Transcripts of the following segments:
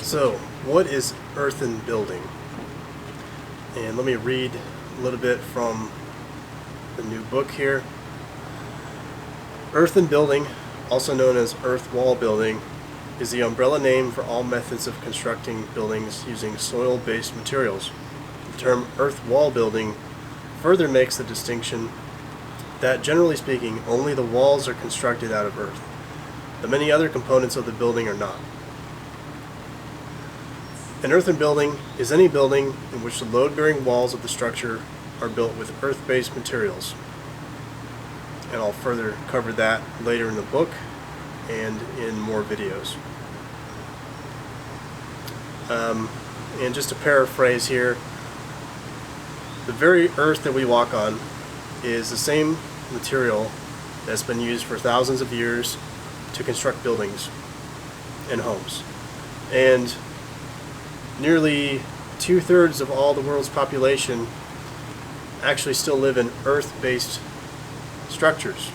So, what is earthen building? And let me read a little bit from the new book here. Earthen building, also known as earth wall building, is the umbrella name for all methods of constructing buildings using soil-based materials. The term earth wall building further makes the distinction that, generally speaking, only the walls are constructed out of earth. The many other components of the building are not. An earthen building is any building in which the load-bearing walls of the structure are built with earth-based materials. And I'll further cover that later in the book and in more videos. And just to paraphrase here, the very earth that we walk on is the same material that's been used for thousands of years to construct buildings and homes. And nearly 2/3 of all the world's population actually still live in earth-based structures,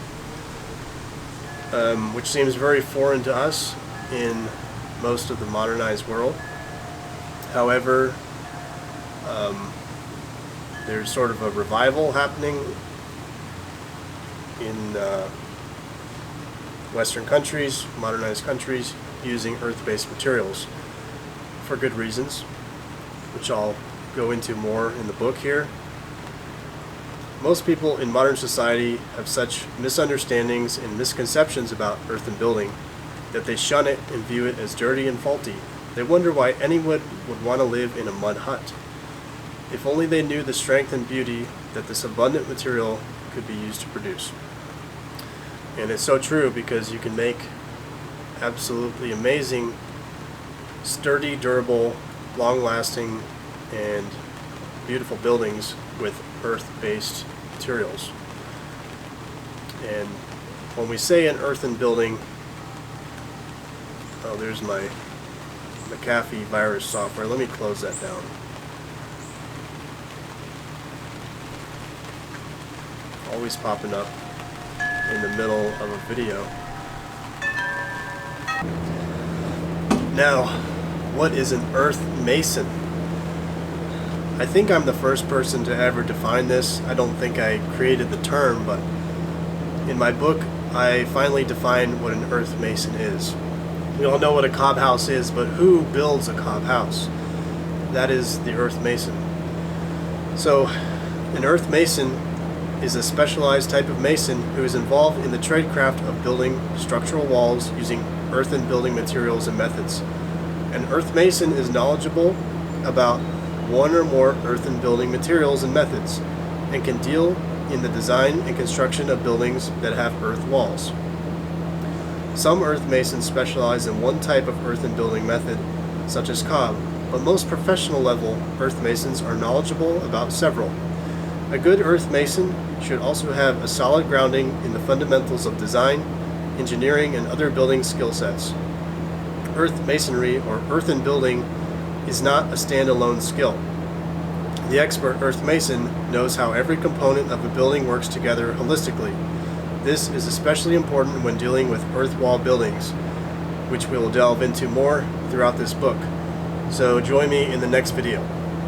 which seems very foreign to us in most of the modernized world. However, there's sort of a revival happening in Western countries, modernized countries, using earth-based materials for good reasons, which I'll go into more in the book here. Most people in modern society have such misunderstandings and misconceptions about earthen building that they shun it and view it as dirty and faulty. They wonder why anyone would want to live in a mud hut. If only they knew the strength and beauty that this abundant material could be used to produce. And it's so true, because you can make absolutely amazing, sturdy, durable, long-lasting, and beautiful buildings with earth-based materials. And when we say an earthen building, oh, there's my McAfee virus software. Let me close that down. Always popping up in the middle of a video. Now, what is an earth mason? I think I'm the first person to ever define this. I don't think I created the term, but in my book I finally defined what an earth mason is. We all know what a cob house is, but who builds a cob house? That is the earth mason. So, an earth mason is a specialized type of mason who is involved in the tradecraft of building structural walls using earthen building materials and methods. An earth mason is knowledgeable about one or more earthen building materials and methods, and can deal in the design and construction of buildings that have earth walls. Some earth masons specialize in one type of earthen building method, such as cob, but most professional level earth masons are knowledgeable about several. A good earth mason should also have a solid grounding in the fundamentals of design, engineering, and other building skill sets. Earth masonry, or earthen building, is not a standalone skill. The expert earth mason knows how every component of a building works together holistically. This is especially important when dealing with earth wall buildings, which we will delve into more throughout this book. So join me in the next video.